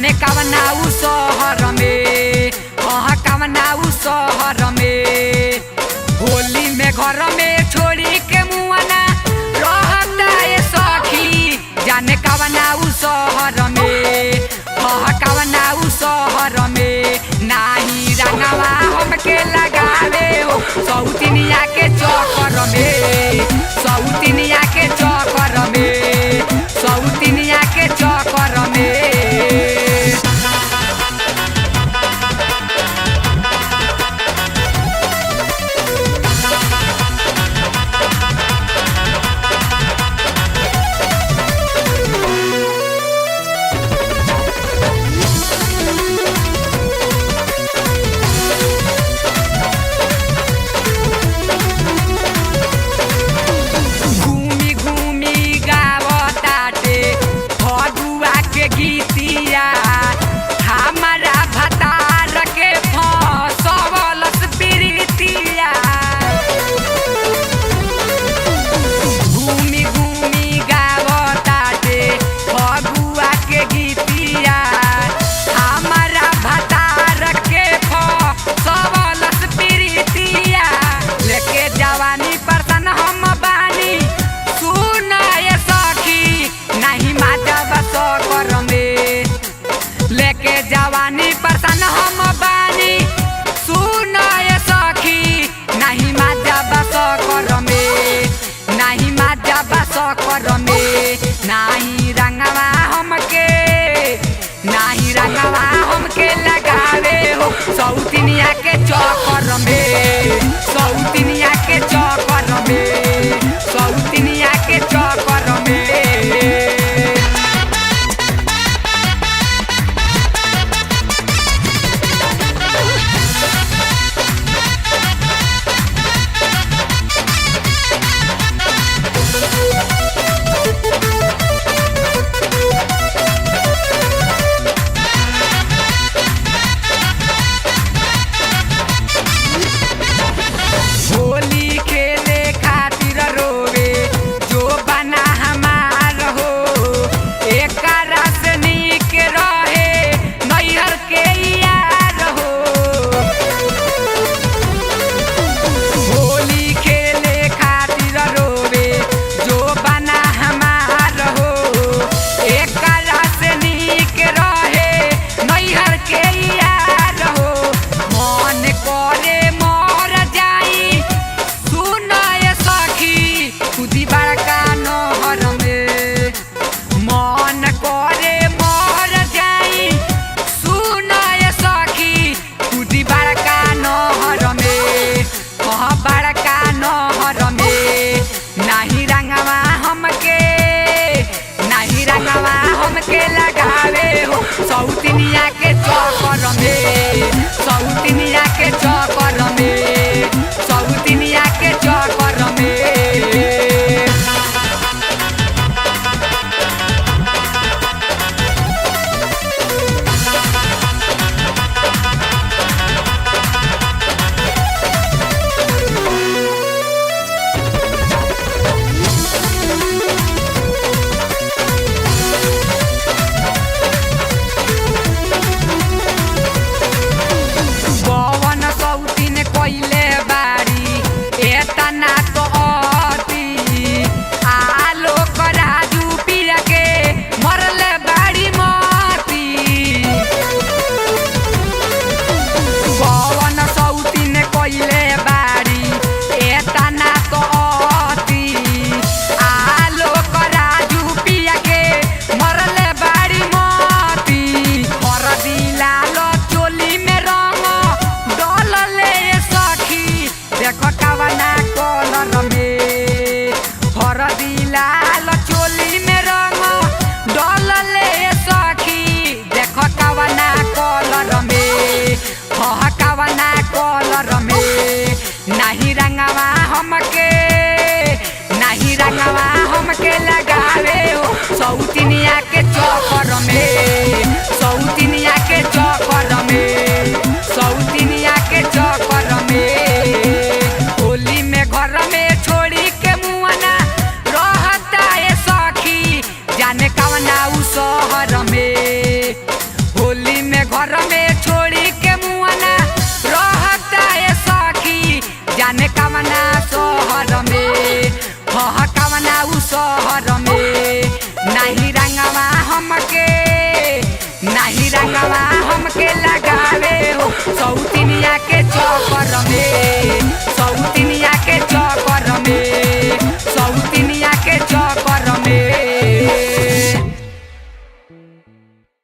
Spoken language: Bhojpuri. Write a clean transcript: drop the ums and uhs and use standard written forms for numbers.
जाने कवना उ शहर में, हाँ कवना उ शहर में। होली में घर में छोड़ी के मुआना रहता है सखी, जाने कवना उ शहर में, हाँ कवना उ शहर में। नाही रंगवा हमके लगावे हो सौतिनिया के चक्कर में, सौतिनिया के चक्कर में, सौतिनिया के चक्कर में। गीतिया हमारा भतार के फसवलस प्रीतिया, घूमी घूमी गावताटे फगुआ के गीतिया हमारा भतार के फसवलस प्रीतिया। लेके जवानी परसन हम बानी सुनाए सखी, नहीं माजा बस कर में। लेके जवानी परसन हम बानी सुनाए सखी, नहीं माजा बस कर में, नहीं माजा बस कर में। नहीं रंगवा हमके, नहीं रंगवा हमके लगावे हो सौतिनिया के चौक